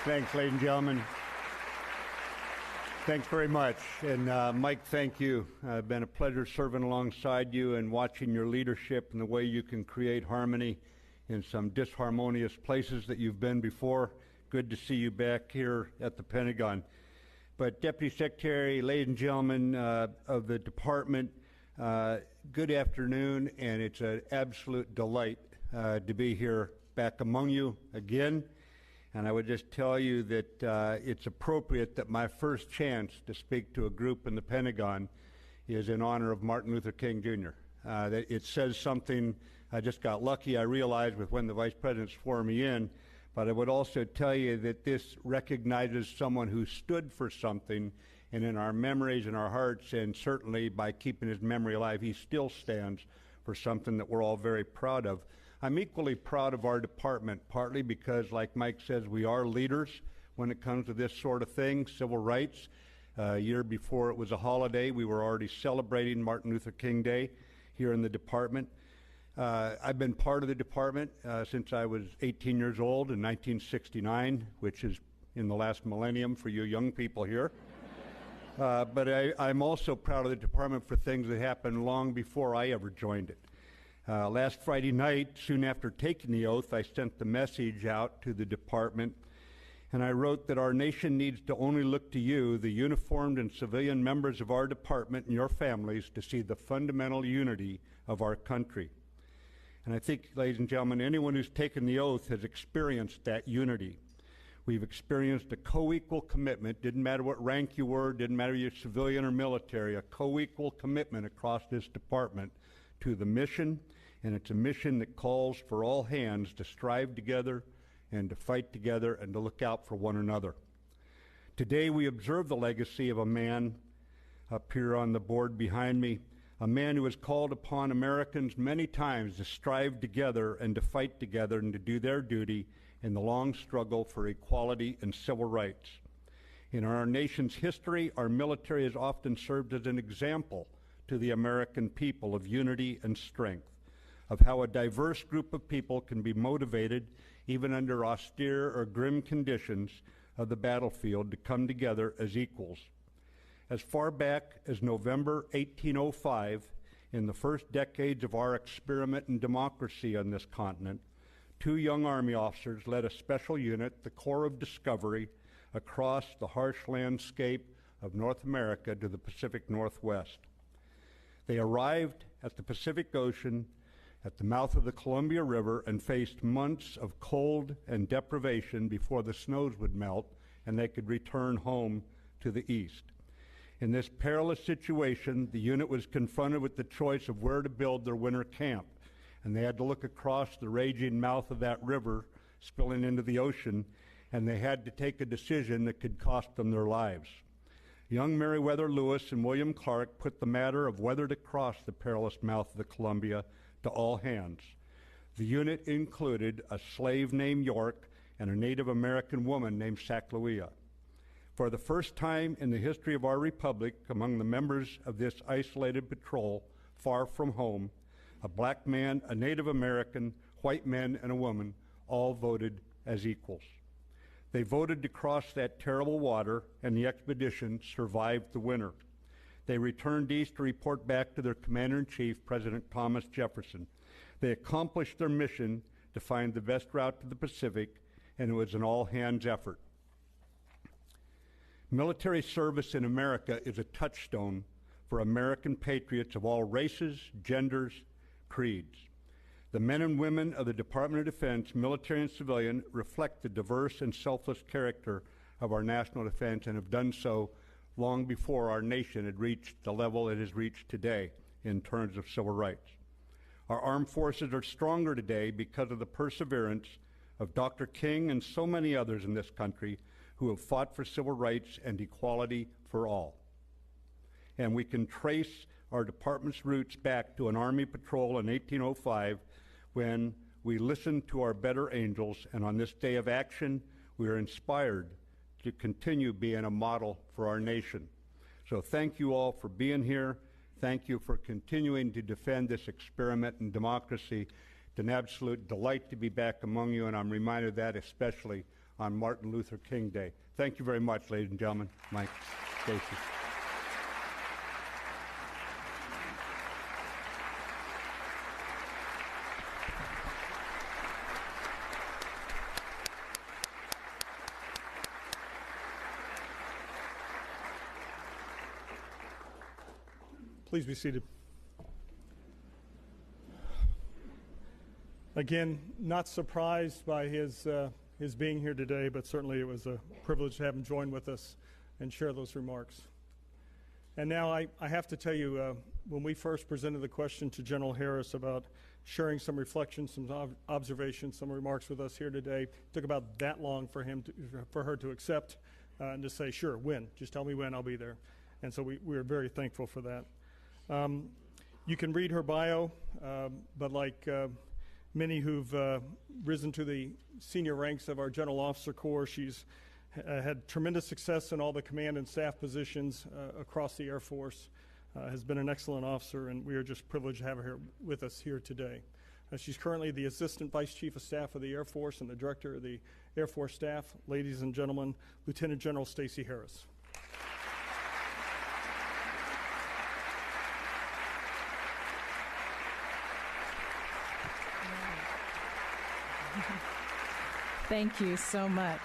Thanks, ladies and gentlemen. Thanks very much. And Mike, thank you. It's been a pleasure serving alongside you and watching your leadership and the way you can create harmony in some disharmonious places that you've been before. Good to see you back here at the Pentagon. But Deputy Secretary, ladies and gentlemen of the department, good afternoon, and it's an absolute delight to be here back among you again. And I would just tell you that it's appropriate that my first chance to speak to a group in the Pentagon is in honor of Martin Luther King, Jr. That it says something. I just got lucky, I realized, with when the Vice President swore me in, but I would also tell you that this recognizes someone who stood for something, and in our memories and our hearts, and certainly by keeping his memory alive, he still stands for something that we're all very proud of. I'm equally proud of our department, partly because, like Mike says, we are leaders when it comes to this sort of thing, civil rights. A year before it was a holiday, we were already celebrating Martin Luther King Day here in the department. I've been part of the department since I was 18 years old in 1969, which is in the last millennium for you young people here. But I'm also proud of the department for things that happened long before I ever joined it. Last Friday night, soon after taking the oath, I sent the message out to the department, and I wrote that our nation needs to only look to you, the uniformed and civilian members of our department and your families, to see the fundamental unity of our country. And I think, ladies and gentlemen, anyone who's taken the oath has experienced that unity. We've experienced a co-equal commitment, didn't matter what rank you were, didn't matter if you're civilian or military, a co-equal commitment across this department to the mission, and it's a mission that calls for all hands to strive together and to fight together and to look out for one another. Today we observe the legacy of a man up here on the board behind me, a man who has called upon Americans many times to strive together and to fight together and to do their duty in the long struggle for equality and civil rights. In our nation's history, our military has often served as an example to the American people of unity and strength, of how a diverse group of people can be motivated, even under austere or grim conditions of the battlefield, to come together as equals. As far back as November 1805, in the first decades of our experiment in democracy on this continent, two young Army officers led a special unit, the Corps of Discovery, across the harsh landscape of North America to the Pacific Northwest. They arrived at the Pacific Ocean at the mouth of the Columbia River and faced months of cold and deprivation before the snows would melt and they could return home to the east. In this perilous situation, the unit was confronted with the choice of where to build their winter camp, and they had to look across the raging mouth of that river spilling into the ocean, and they had to take a decision that could cost them their lives. Young Meriwether Lewis and William Clark put the matter of whether to cross the perilous mouth of the Columbia to all hands. The unit included a slave named York and a Native American woman named Sacagawea. For the first time in the history of our republic, among the members of this isolated patrol far from home, a black man, a Native American, white men, and a woman all voted as equals. They voted to cross that terrible water, and the expedition survived the winter. They returned east to report back to their Commander-in-Chief, President Thomas Jefferson. They accomplished their mission to find the best route to the Pacific, and it was an all-hands effort. Military service in America is a touchstone for American patriots of all races, genders, creeds. The men and women of the Department of Defense, military and civilian, reflect the diverse and selfless character of our national defense and have done so long before our nation had reached the level it has reached today in terms of civil rights. Our armed forces are stronger today because of the perseverance of Dr. King and so many others in this country who have fought for civil rights and equality for all. And we can trace our department's roots back to an Army patrol in 1805 when we listened to our better angels, and on this day of action, we are inspired to continue being a model for our nation. So thank you all for being here. Thank you for continuing to defend this experiment in democracy. It's an absolute delight to be back among you, and I'm reminded of that especially on Martin Luther King Day. Thank you very much, ladies and gentlemen. Mike, Stacy. Please be seated. Again, not surprised by his being here today, but certainly it was a privilege to have him join with us and share those remarks. And now I have to tell you, when we first presented the question to General Harris about sharing some reflections, some observations, some remarks with us here today, it took about that long for her to accept and to say, sure, when? Just tell me when, I'll be there. And so we are very thankful for that. You can read her bio, but like many who've risen to the senior ranks of our General Officer Corps, she's had tremendous success in all the command and staff positions across the Air Force, has been an excellent officer, and we are just privileged to have her here with us here today. She's currently the Assistant Vice Chief of Staff of the Air Force and the Director of the Air Force Staff. Ladies and gentlemen, Lieutenant General Stacey Harris. Thank you so much.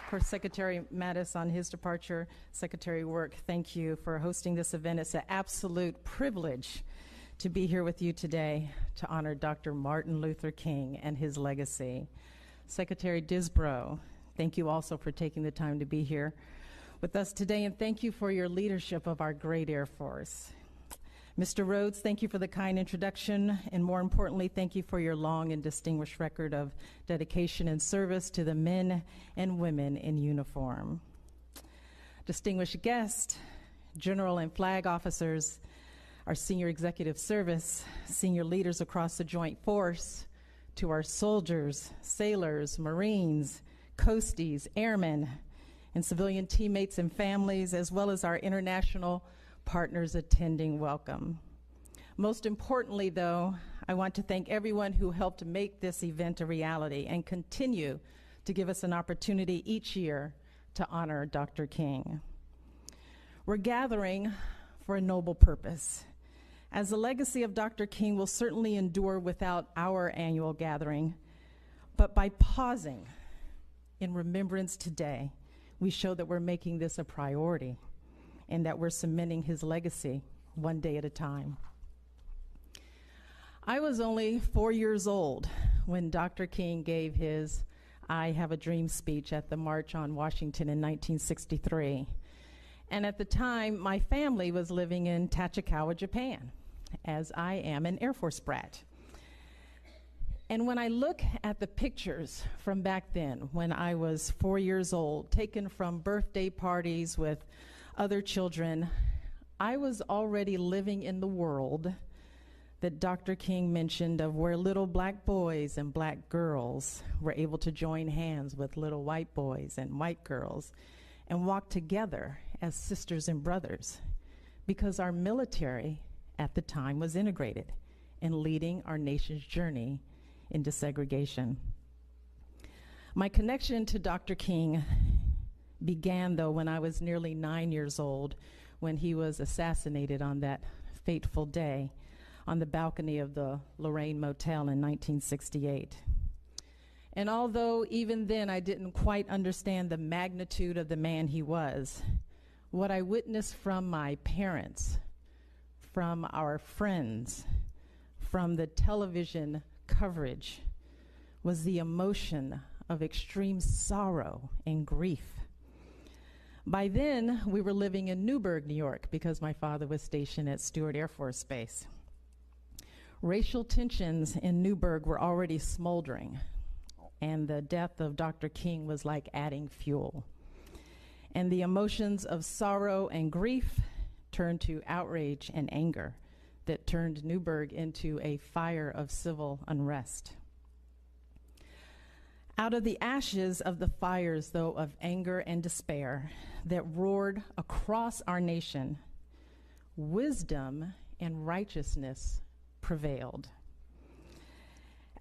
For Secretary Mattis on his departure, Secretary Work, thank you for hosting this event. It's an absolute privilege to be here with you today to honor Dr. Martin Luther King and his legacy. Secretary Disbrow, thank you also for taking the time to be here with us today, and thank you for your leadership of our great Air Force. Mr. Rhodes, thank you for the kind introduction, and more importantly, thank you for your long and distinguished record of dedication and service to the men and women in uniform. Distinguished guests, general and flag officers, our senior executive service, senior leaders across the Joint Force, to our soldiers, sailors, Marines, coasties, airmen, and civilian teammates and families, as well as our international partners attending, welcome. Most importantly, though, I want to thank everyone who helped make this event a reality and continue to give us an opportunity each year to honor Dr. King. We're gathering for a noble purpose, as the legacy of Dr. King will certainly endure without our annual gathering, but by pausing in remembrance today, we show that we're making this a priority and that we're cementing his legacy one day at a time. I was only 4 years old when Dr. King gave his I Have a Dream speech at the March on Washington in 1963. And at the time, my family was living in Tachikawa, Japan, as I am an Air Force brat. And when I look at the pictures from back then, when I was 4 years old, taken from birthday parties with other children, I was already living in the world that Dr. King mentioned, of where little black boys and black girls were able to join hands with little white boys and white girls and walk together as sisters and brothers, because our military at the time was integrated in leading our nation's journey into segregation. My connection to Dr. King began, though, when I was nearly 9 years old, when he was assassinated on that fateful day on the balcony of the Lorraine Motel in 1968. And although even then I didn't quite understand the magnitude of the man he was, what I witnessed from my parents, from our friends, from the television coverage, was the emotion of extreme sorrow and grief. By then, we were living in Newburgh, New York, because my father was stationed at Stewart Air Force Base. Racial tensions in Newburgh were already smoldering, and the death of Dr. King was like adding fuel. And the emotions of sorrow and grief turned to outrage and anger that turned Newburgh into a fire of civil unrest. Out of the ashes of the fires, though, of anger and despair that roared across our nation, wisdom and righteousness prevailed.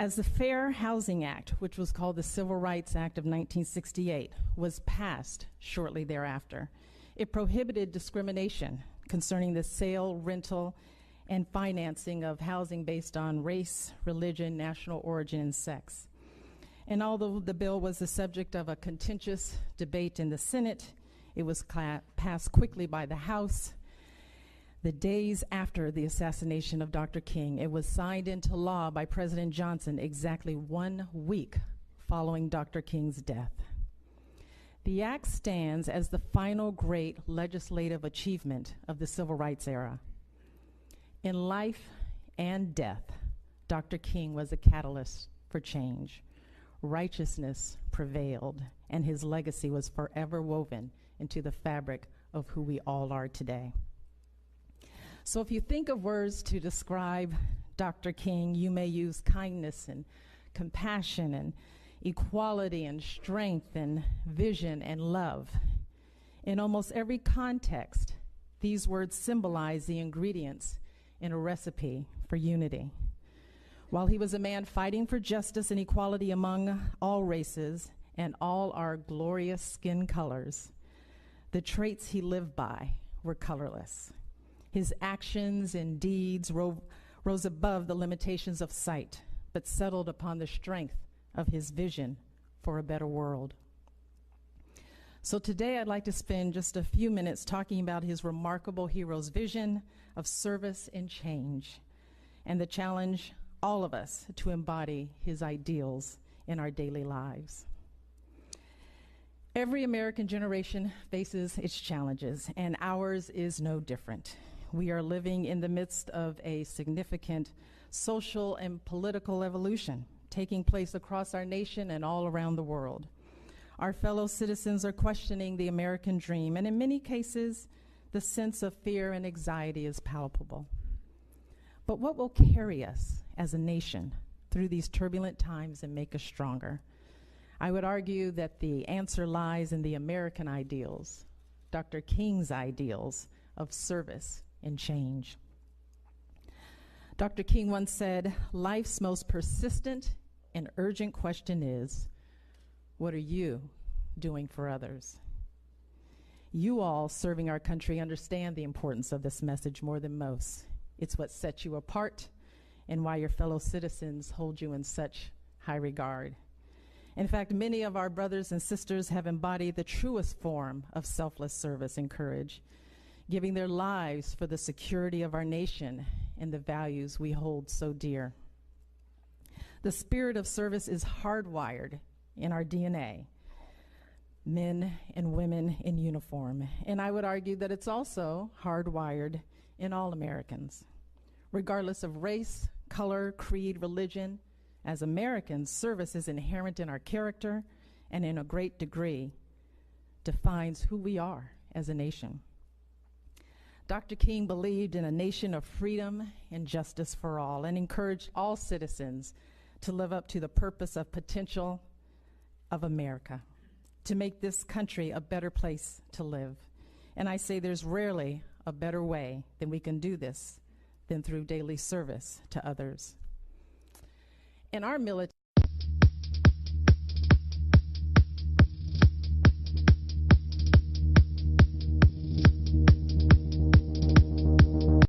As the Fair Housing Act, which was called the Civil Rights Act of 1968, was passed shortly thereafter, it prohibited discrimination concerning the sale, rental, and financing of housing based on race, religion, national origin, and sex. And although the bill was the subject of a contentious debate in the Senate, it was passed quickly by the House. The days after the assassination of Dr. King, it was signed into law by President Johnson exactly 1 week following Dr. King's death. The act stands as the final great legislative achievement of the Civil Rights era. In life and death, Dr. King was a catalyst for change. Righteousness prevailed, and his legacy was forever woven into the fabric of who we all are today. So if you think of words to describe Dr. King, you may use kindness and compassion and equality and strength and vision and love. In almost every context, these words symbolize the ingredients in a recipe for unity. While he was a man fighting for justice and equality among all races and all our glorious skin colors, the traits he lived by were colorless. His actions and deeds rose above the limitations of sight, but settled upon the strength of his vision for a better world. So today I'd like to spend just a few minutes talking about his remarkable hero's vision of service and change, and the challenge all of us to embody his ideals in our daily lives. Every American generation faces its challenges, and ours is no different. We are living in the midst of a significant social and political evolution taking place across our nation and all around the world. Our fellow citizens are questioning the American dream, and in many cases, the sense of fear and anxiety is palpable. But what will carry us as a nation through these turbulent times and make us stronger? I would argue that the answer lies in the American ideals, Dr. King's ideals of service and change. Dr. King once said, "Life's most persistent and urgent question is, what are you doing for others?" You all serving our country understand the importance of this message more than most. It's what sets you apart and why your fellow citizens hold you in such high regard. In fact, many of our brothers and sisters have embodied the truest form of selfless service and courage, giving their lives for the security of our nation and the values we hold so dear. The spirit of service is hardwired in our DNA, men and women in uniform, and I would argue that it's also hardwired in all Americans. Regardless of race, color, creed, religion, as Americans, service is inherent in our character and in a great degree defines who we are as a nation. Dr. King believed in a nation of freedom and justice for all and encouraged all citizens to live up to the purpose of potential of America, to make this country a better place to live. And I say there's rarely a better way than we can do this than through daily service to others. In our military,